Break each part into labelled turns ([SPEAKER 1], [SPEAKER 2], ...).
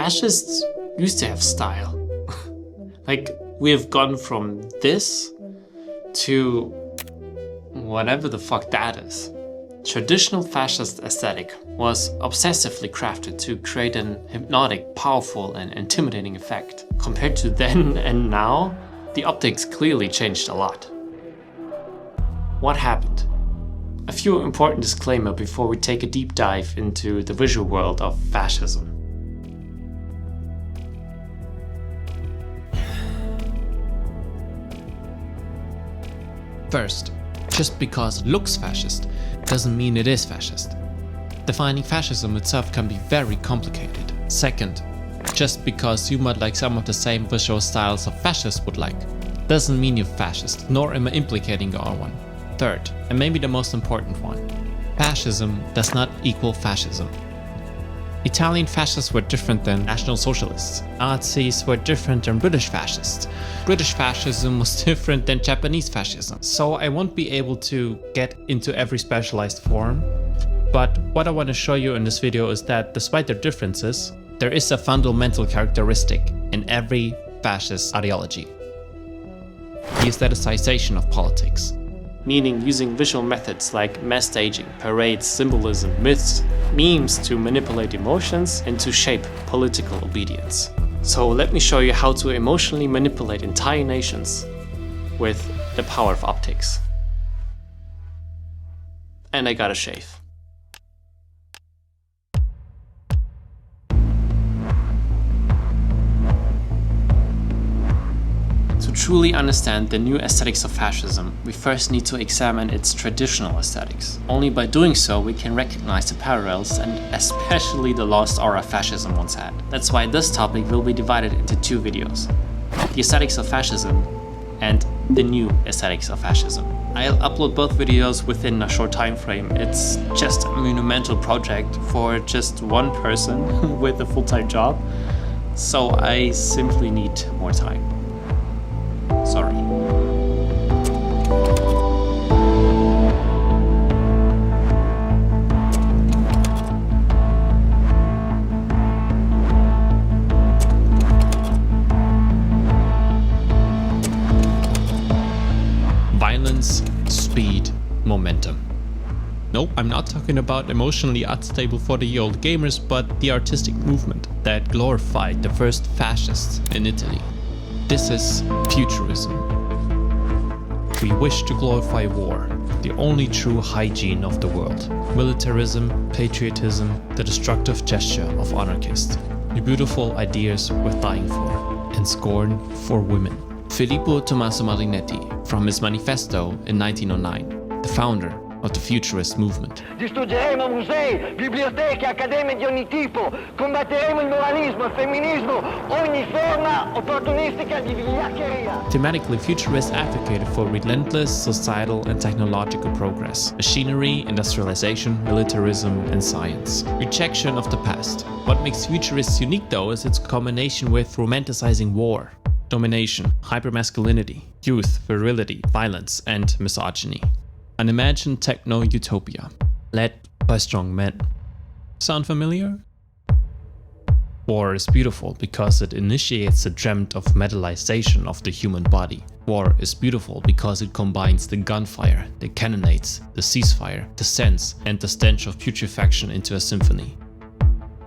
[SPEAKER 1] fascists used to have style. Like, we have gone from this to whatever the fuck that is. Traditional fascist aesthetic was obsessively crafted to create an hypnotic, powerful, and intimidating effect. Compared to then and now, the optics clearly changed a lot. What happened? A few important disclaimers before we take a deep dive into the visual world of fascism.
[SPEAKER 2] First, just because it looks fascist doesn't mean it is fascist. Defining fascism itself can be very complicated. Second, just because you might like some of the same visual styles a fascist would like, doesn't mean you're fascist, nor am I implicating you are one. Third, and maybe the most important one, fascism does not equal fascism. Italian fascists were different than National Socialists. Nazis were different than British fascists. British fascism was different than Japanese fascism. So I won't be able to get into every specialized form. But what I want to show you in this video is that despite their differences, there is a fundamental characteristic in every fascist ideology: the aestheticization of politics.
[SPEAKER 1] Meaning using visual methods like mass staging, parades, symbolism, myths, memes to manipulate emotions and to shape political obedience. So let me show you how to emotionally manipulate entire nations with the power of optics. And I gotta shave. To truly understand the new aesthetics of fascism, we first need to examine its traditional aesthetics. Only by doing so we can recognize the parallels and especially the lost aura fascism once had. That's why this topic will be divided into two videos: the aesthetics of fascism and the new aesthetics of fascism. I'll upload both videos within a short time frame. It's just a monumental project for just one person with a full-time job, so I simply need more time. Sorry.
[SPEAKER 2] Violence, speed, momentum. Nope, I'm not talking about emotionally unstable 40-year-old gamers, but the artistic movement that glorified the first fascists in Italy. This is futurism. We wish to glorify war, the only true hygiene of the world. Militarism, patriotism, the destructive gesture of anarchists. The beautiful ideas worth dying for, and scorn for women. Filippo Tommaso Marinetti, from his manifesto in 1909, the founder of the futurist movement.
[SPEAKER 3] Distruggeremo musei, biblioteche, accademie di ogni tipo, combatteremo il moralismo, il femminismo, ogni forma opportunistica di vigliaccheria.
[SPEAKER 2] Thematically, futurists advocated for relentless societal and technological progress, machinery, industrialization, militarism, and science. Rejection of the past. What makes futurists unique though is its combination with romanticizing war, domination, hypermasculinity, youth, virility, violence, and misogyny. An imagined techno-utopia, led by strong men. Sound familiar? War is beautiful because it initiates the dreamt of metallization of the human body. War is beautiful because it combines the gunfire, the cannonades, the ceasefire, the sense, and the stench of putrefaction into a symphony.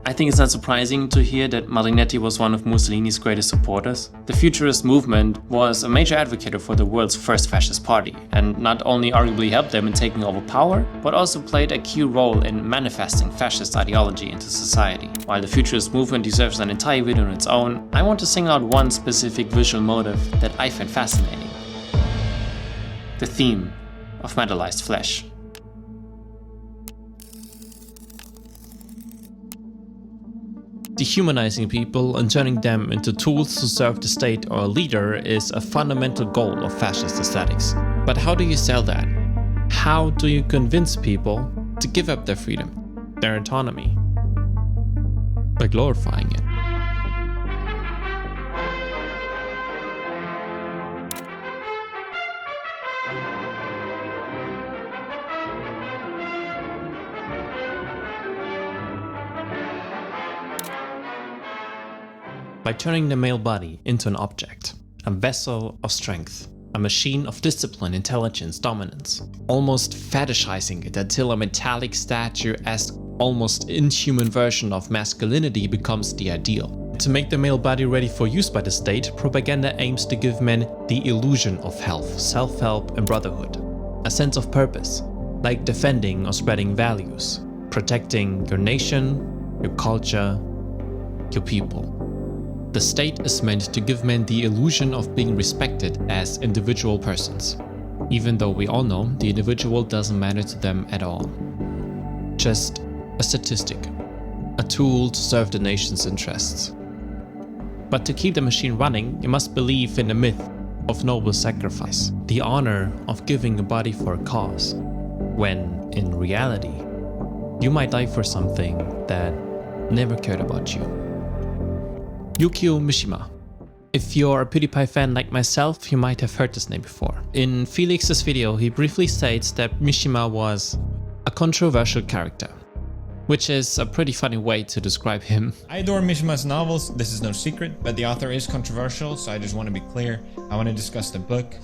[SPEAKER 1] I think it's not surprising to hear that Marinetti was one of Mussolini's greatest supporters. The futurist movement was a major advocate for the world's first fascist party, and not only arguably helped them in taking over power, but also played a key role in manifesting fascist ideology into society. While the futurist movement deserves an entire video on its own, I want to single out one specific visual motive that I find fascinating: the theme of metallized flesh.
[SPEAKER 2] Dehumanizing people and turning them into tools to serve the state or a leader is a fundamental goal of fascist aesthetics. But how do you sell that? How do you convince people to give up their freedom, their autonomy? By glorifying it. by turning the male body into an object, a vessel of strength, a machine of discipline, intelligence, dominance, almost fetishizing it until a metallic statue-esque, almost inhuman version of masculinity becomes the ideal. To make the male body ready for use by the state, propaganda aims to give men the illusion of health, self-help and brotherhood, a sense of purpose, like defending or spreading values, protecting your nation, your culture, your people. The state is meant to give men the illusion of being respected as individual persons, even though we all know the individual doesn't matter to them at all. Just a statistic, a tool to serve the nation's interests. But to keep the machine running, you must believe in the myth of noble sacrifice, the honor of giving a body for a cause, when in reality, you might die for something that never cared about you. Yukio Mishima. If you're a PewDiePie fan like myself, you might have heard this name before. In Felix's video, he briefly states that Mishima was a controversial character, which is a pretty funny way to describe him.
[SPEAKER 4] I adore Mishima's novels, this is no secret, but the author is controversial, so I just want to be clear. I want to discuss the book,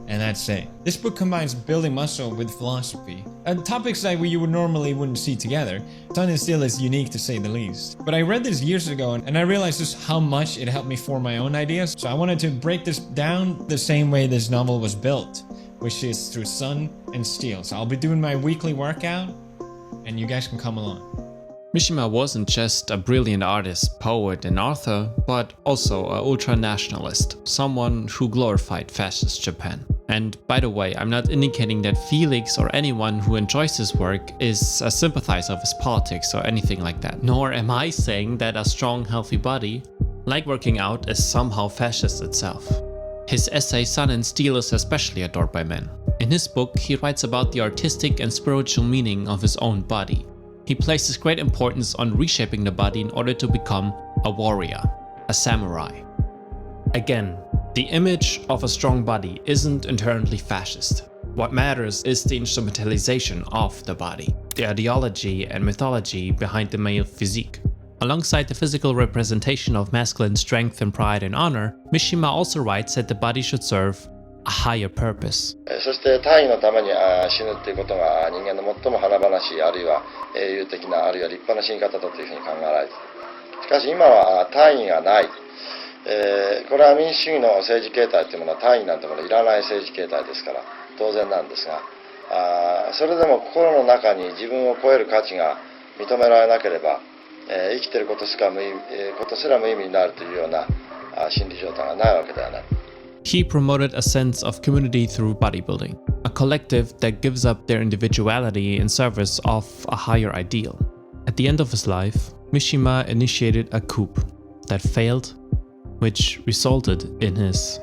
[SPEAKER 4] and that's it. This book combines building muscle with philosophy, topics that you normally wouldn't see together. Sun and Steel is unique to say the least. But I read this years ago, and I realized just how much it helped me form my own ideas, so I wanted to break this down the same way this novel was built, which is through Sun and Steel. So I'll be doing my weekly workout, and you guys can come along.
[SPEAKER 2] Mishima wasn't just a brilliant artist, poet and author, but also an ultra-nationalist, someone who glorified fascist Japan. And by the way, I'm not indicating that Felix or anyone who enjoys his work is a sympathizer of his politics or anything like that. Nor am I saying that a strong, healthy body, like working out, is somehow fascist itself. His essay Sun and Steel is especially adored by men. In his book, he writes about the artistic and spiritual meaning of his own body. He places great importance on reshaping the body in order to become a warrior, a samurai. Again, the image of a strong body isn't inherently fascist. What matters is the instrumentalization of the body, the ideology and mythology behind the male physique. Alongside the physical representation of masculine strength and pride and honor, Mishima also writes that the body should serve a higher purpose.
[SPEAKER 5] そして大義のために死ぬっていうことが人間の最も華々しいあるいは英雄的なあるいは立派な死に方だというふうに考えられている。しかし今は大義がない。これは民主主義の政治形態というものは大義なんてものいらない政治形態ですから当然なんですが、それでも心の中に自分を超える価値が認められなければ、生きていることすら無意味になるというような心理状態がないわけではない。
[SPEAKER 2] He promoted a sense of community through bodybuilding, a collective that gives up their individuality in service of a higher ideal. At the end of his life, Mishima initiated a coup that failed, which resulted in his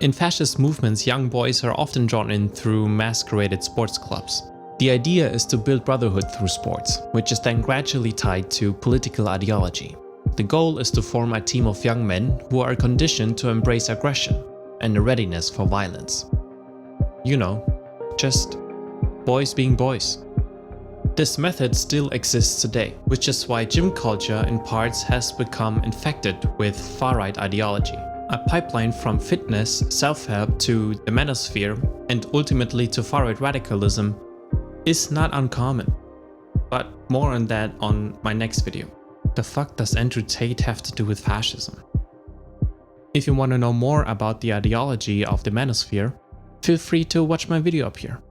[SPEAKER 2] In fascist movements, young boys are often drawn in through masqueraded sports clubs. The idea is to build brotherhood through sports, which is then gradually tied to political ideology. The goal is to form a team of young men who are conditioned to embrace aggression and a readiness for violence. You know, just boys being boys. This method still exists today, which is why gym culture in parts has become infected with far-right ideology. A pipeline from fitness, self-help to the manosphere and ultimately to far-right radicalism is not uncommon. But more on that on my next video. The fuck does Andrew Tate have to do with fascism? If you want to know more about the ideology of the manosphere, feel free to watch my video up here.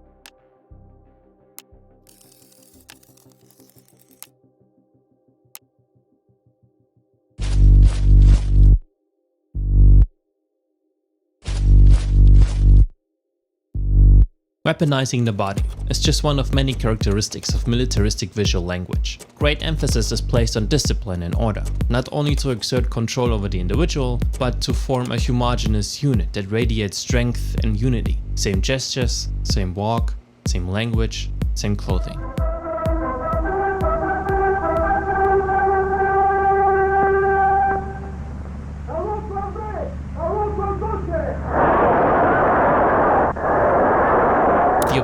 [SPEAKER 2] Weaponizing the body is just one of many characteristics of militaristic visual language. Great emphasis is placed on discipline and order, not only to exert control over the individual, but to form a homogeneous unit that radiates strength and unity. Same gestures, same walk, same language, same clothing.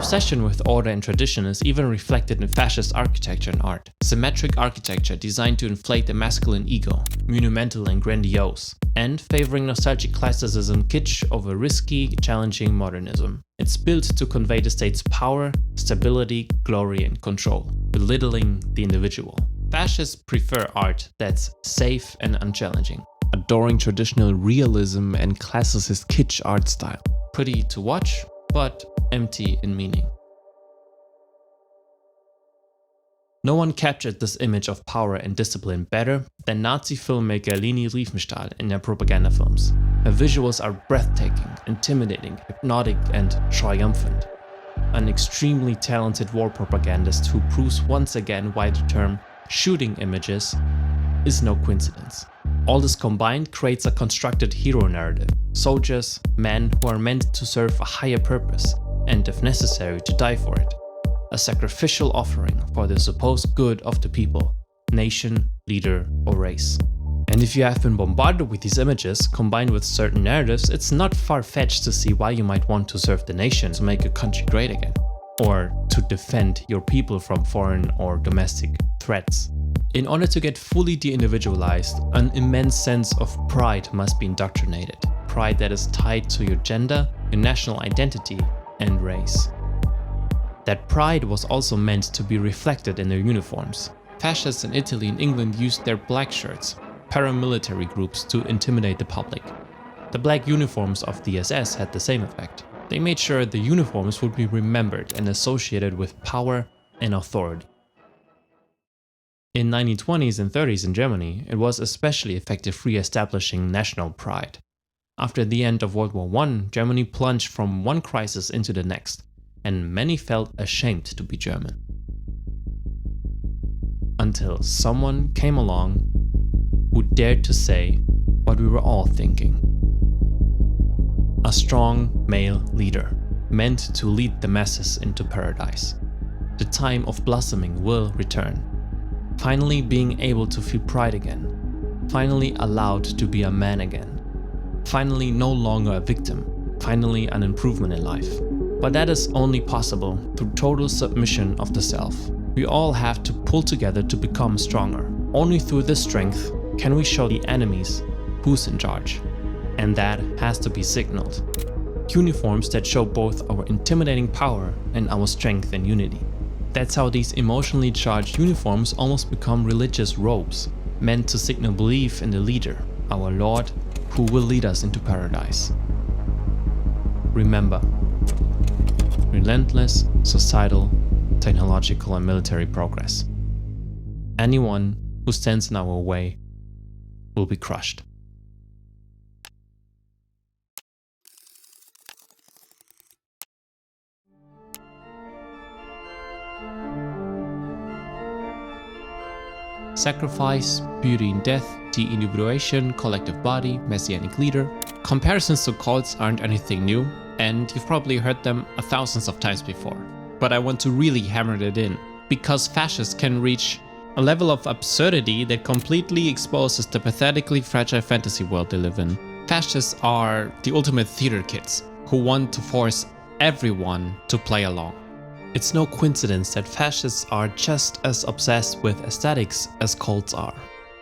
[SPEAKER 2] obsession with order and tradition is even reflected in fascist architecture and art. Symmetric architecture designed to inflate the masculine ego, monumental and grandiose, and favoring nostalgic classicism kitsch over risky, challenging modernism. It's built to convey the state's power, stability, glory, and control, belittling the individual. Fascists prefer art that's safe and unchallenging, adoring traditional realism and classicist kitsch art style. Pretty to watch, but empty in meaning. No one captured this image of power and discipline better than Nazi filmmaker Leni Riefenstahl in their propaganda films. Her visuals are breathtaking, intimidating, hypnotic, and triumphant. An extremely talented war propagandist who proves once again why the term shooting images is no coincidence. All this combined creates a constructed hero narrative. Soldiers, men who are meant to serve a higher purpose, and if necessary to die for it. A sacrificial offering for the supposed good of the people, nation, leader, or race. And if you have been bombarded with these images, combined with certain narratives, it's not far-fetched to see why you might want to serve the nation to make a country great again, or to defend your people from foreign or domestic threats. In order to get fully de-individualized, an immense sense of pride must be indoctrinated. Pride that is tied to your gender, your national identity, and race. That pride was also meant to be reflected in their uniforms. Fascists in Italy and England used their black shirts, paramilitary groups, to intimidate the public. The black uniforms of the SS had the same effect. They made sure the uniforms would be remembered and associated with power and authority. In 1920s and 30s in Germany, it was especially effective re-establishing national pride. After the end of World War I, Germany plunged from one crisis into the next, and many felt ashamed to be German. Until someone came along who dared to say what we were all thinking. A strong male leader, meant to lead the masses into paradise. The time of blossoming will return. Finally being able to feel pride again. Finally allowed to be a man again. Finally no longer a victim. Finally an improvement in life. But that is only possible through total submission of the self. We all have to pull together to become stronger. Only through this strength can we show the enemies who's in charge. And that has to be signaled. Uniforms that show both our intimidating power and our strength and unity. That's how these emotionally charged uniforms almost become religious robes, meant to signal belief in the leader, our Lord, who will lead us into paradise. Remember, relentless societal, technological, and military progress. Anyone who stands in our way will be crushed. Sacrifice, beauty in death, de-individuation, collective body, messianic leader. Comparisons to cults aren't anything new, and you've probably heard them thousands of times before. But I want to really hammer it in, because fascists can reach a level of absurdity that completely exposes the pathetically fragile fantasy world they live in. Fascists are the ultimate theater kids, who want to force everyone to play along. It's no coincidence that fascists are just as obsessed with aesthetics as cults are.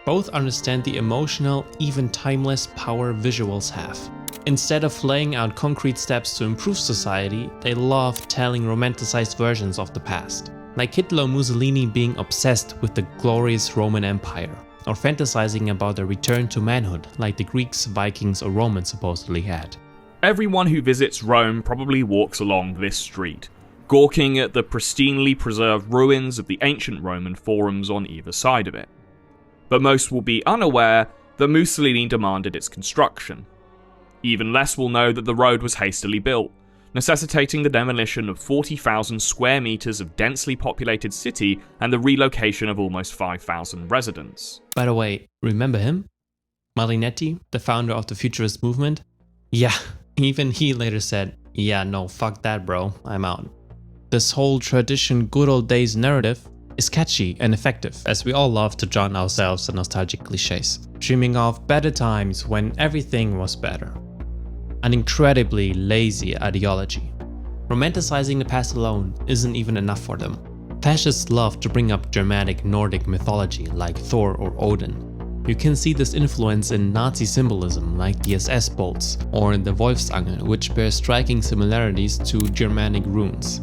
[SPEAKER 2] Both understand the emotional, even timeless power visuals have. Instead of laying out concrete steps to improve society, they love telling romanticized versions of the past. Like Hitler or Mussolini being obsessed with the glorious Roman Empire, or fantasizing about a return to manhood like the Greeks, Vikings, or Romans supposedly had.
[SPEAKER 6] Everyone who visits Rome probably walks along this street, gawking at the pristinely preserved ruins of the ancient Roman forums on either side of it. But most will be unaware that Mussolini demanded its construction. Even less will know that the road was hastily built, necessitating the demolition of 40,000 square meters of densely populated city and the relocation of almost 5,000 residents.
[SPEAKER 2] By the way, remember him? Marinetti, the founder of the futurist movement? Yeah, even he later said, yeah, no, fuck that bro, I'm out. This whole tradition good old days narrative is catchy and effective, as we all love to drown ourselves in nostalgic cliches, dreaming of better times when everything was better. An incredibly lazy ideology. Romanticizing the past alone isn't even enough for them. Fascists love to bring up Germanic Nordic mythology like Thor or Odin. You can see this influence in Nazi symbolism like the SS bolts or the Wolfsangel, which bear striking similarities to Germanic runes.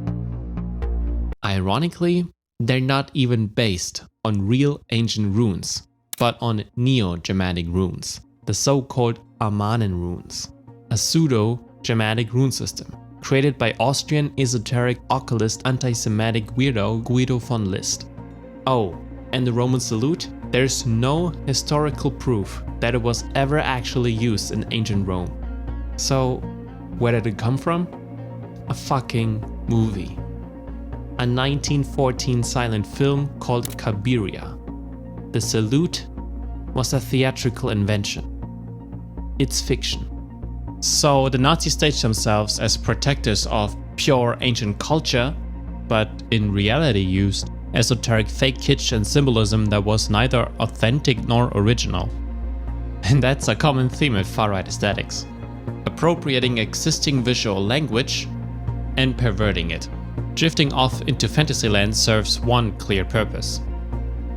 [SPEAKER 2] Ironically, they're not even based on real ancient runes, but on Neo-Germanic runes, the so-called Armanen runes, a pseudo-Germanic rune system created by Austrian esoteric occultist anti-Semitic weirdo Guido von List. Oh, and the Roman salute? There's no historical proof that it was ever actually used in ancient Rome. So, where did it come from? A fucking movie. A 1914 silent film called Experia. The salute was a theatrical invention. It's fiction. So the Nazis staged themselves as protectors of pure ancient culture, but in reality used esoteric fake kitsch and symbolism that was neither authentic nor original. And that's a common theme in far-right aesthetics. Appropriating existing visual language and perverting it. Drifting off into Fantasyland serves one clear purpose: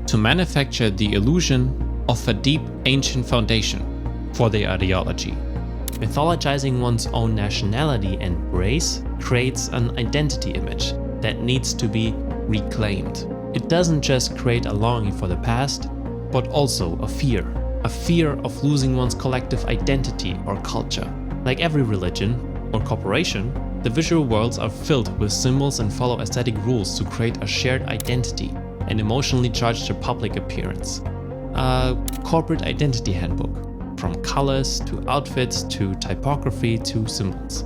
[SPEAKER 2] to manufacture the illusion of a deep ancient foundation for their ideology. Mythologizing one's own nationality and race creates an identity image that needs to be reclaimed. It doesn't just create a longing for the past, but also a fear of losing one's collective identity or culture. Like every religion or corporation, the visual worlds are filled with symbols and follow aesthetic rules to create a shared identity and emotionally charge their public appearance. A corporate identity handbook, from colors to outfits to typography to symbols.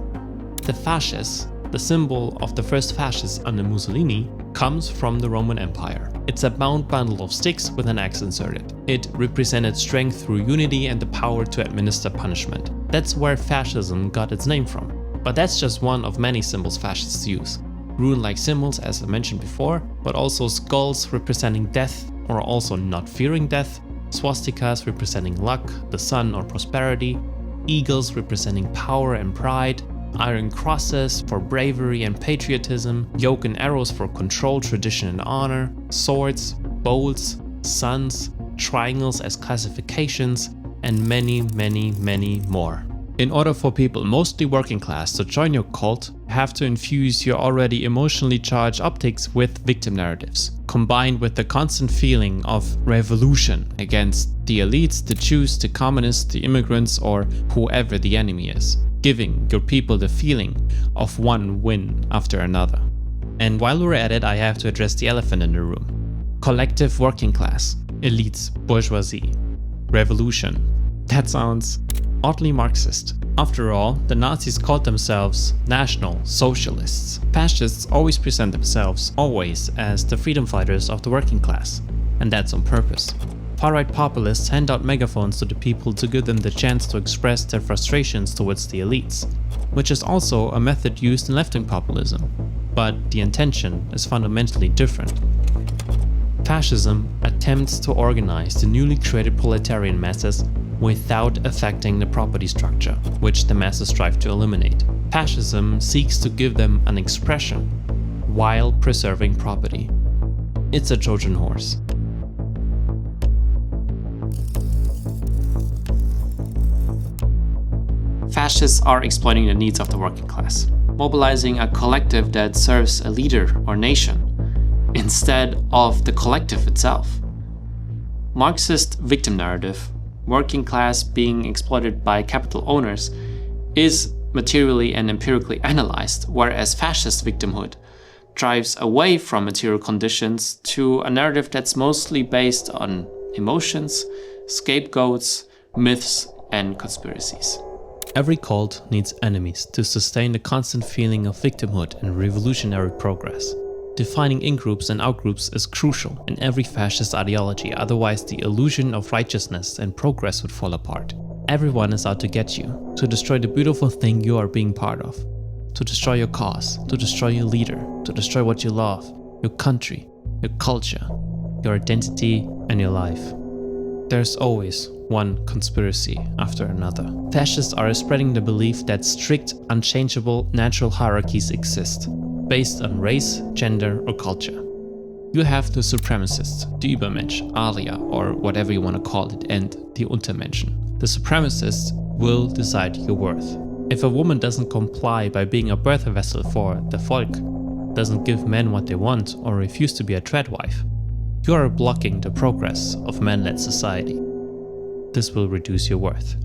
[SPEAKER 2] The fasces, the symbol of the first fascist under Mussolini, comes from the Roman Empire. It's a bound bundle of sticks with an axe inserted. It represented strength through unity and the power to administer punishment. That's where fascism got its name from. But that's just one of many symbols fascists use. Rune-like symbols, as I mentioned before, but also skulls representing death or also not fearing death, swastikas representing luck, the sun or prosperity, eagles representing power and pride, iron crosses for bravery and patriotism, yoke and arrows for control, tradition and honor, swords, bolts, suns, triangles as classifications, and many, many, many more. In order for people, mostly working class, to join your cult, you have to infuse your already emotionally charged optics with victim narratives, combined with the constant feeling of revolution against the elites, the Jews, the communists, the immigrants, or whoever the enemy is, giving your people the feeling of one win after another. And while we're at it, I have to address the elephant in the room. Collective working class, elites, bourgeoisie, revolution. That sounds oddly Marxist. After all, the Nazis called themselves National Socialists. Fascists always present themselves, always, as the freedom fighters of the working class. And that's on purpose. Far-right populists hand out megaphones to the people to give them the chance to express their frustrations towards the elites, which is also a method used in left-wing populism. But the intention is fundamentally different. Fascism attempts to organize the newly created proletarian masses without affecting the property structure, which the masses strive to eliminate. Fascism seeks to give them an expression while preserving property. It's a Trojan horse.
[SPEAKER 1] Fascists are exploiting the needs of the working class, mobilizing a collective that serves a leader or nation instead of the collective itself. Marxist victim narrative, working class being exploited by capital owners, is materially and empirically analyzed, whereas fascist victimhood drives away from material conditions to a narrative that's mostly based on emotions, scapegoats, myths, and conspiracies.
[SPEAKER 2] Every cult needs enemies to sustain the constant feeling of victimhood and revolutionary progress. Defining in-groups and out-groups is crucial in every fascist ideology, otherwise the illusion of righteousness and progress would fall apart. Everyone is out to get you, to destroy the beautiful thing you are being part of, to destroy your cause, to destroy your leader, to destroy what you love, your country, your culture, your identity, and your life. There's always one conspiracy after another. Fascists are spreading the belief that strict, unchangeable natural hierarchies exist, based on race, gender, or culture. You have the supremacists, the Übermensch, Aria, or whatever you want to call it, and the Untermenschen. The supremacists will decide your worth. If a woman doesn't comply by being a birth vessel for the Volk, doesn't give men what they want, or refuse to be a treadwife, you are blocking the progress of man-led society. This will reduce your worth.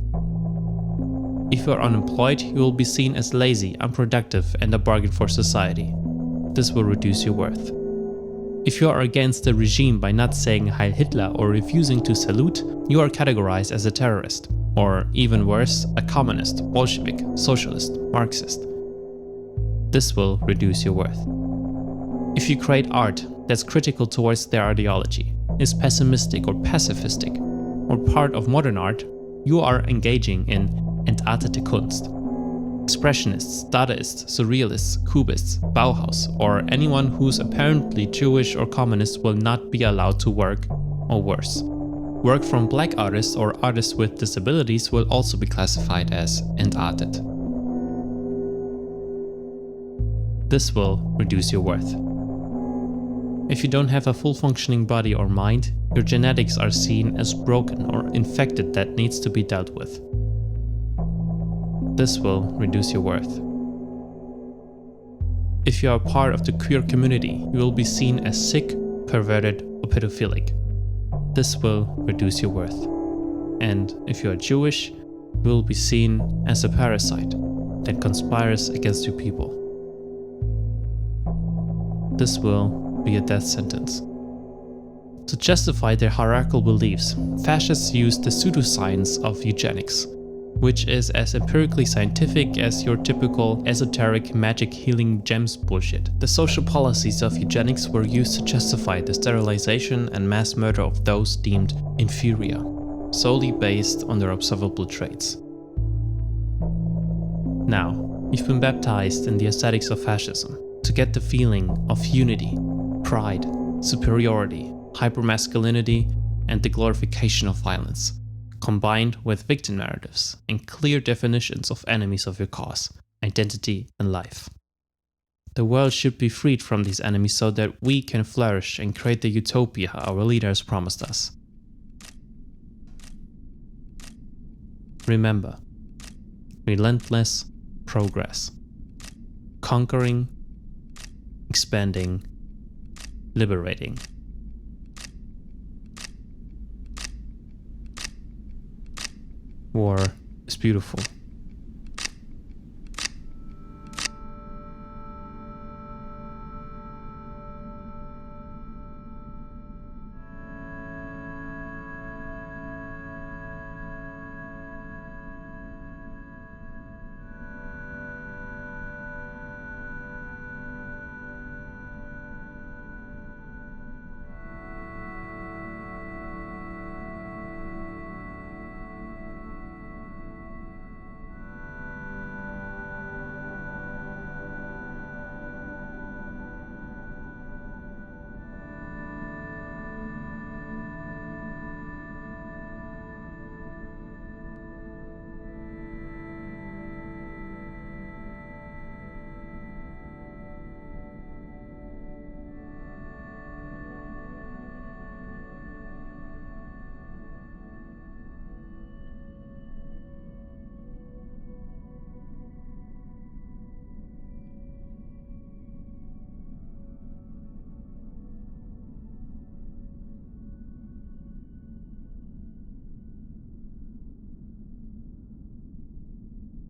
[SPEAKER 2] If you are unemployed, you will be seen as lazy, unproductive, and a bargain for society. This will reduce your worth. If you are against the regime by not saying Heil Hitler or refusing to salute, you are categorized as a terrorist, or even worse, a communist, Bolshevik, socialist, Marxist. This will reduce your worth. If you create art that's critical towards their ideology, is pessimistic or pacifistic, or part of modern art, you are engaging in entartete Kunst. Expressionists, Dadaists, Surrealists, Cubists, Bauhaus, or anyone who's apparently Jewish or communist will not be allowed to work, or worse. Work from black artists or artists with disabilities will also be classified as entartet. This will reduce your worth. If you don't have a full functioning body or mind, your genetics are seen as broken or infected that needs to be dealt with. This will reduce your worth. If you are part of the queer community, you will be seen as sick, perverted, or pedophilic. This will reduce your worth. And if you are Jewish, you will be seen as a parasite that conspires against your people. This will be a death sentence. To justify their hierarchical beliefs, fascists use the pseudoscience of eugenics, which is as empirically scientific as your typical esoteric magic healing gems bullshit. The social policies of eugenics were used to justify the sterilization and mass murder of those deemed inferior, solely based on their observable traits. Now, you've been baptized in the Aesthetics of Fascism to get the feeling of unity, pride, superiority, hypermasculinity, and the glorification of violence, combined with victim narratives and clear definitions of enemies of your cause, identity, and life. The world should be freed from these enemies so that we can flourish and create the utopia our leaders promised us. Remember, relentless progress, conquering, expanding, liberating. War is beautiful.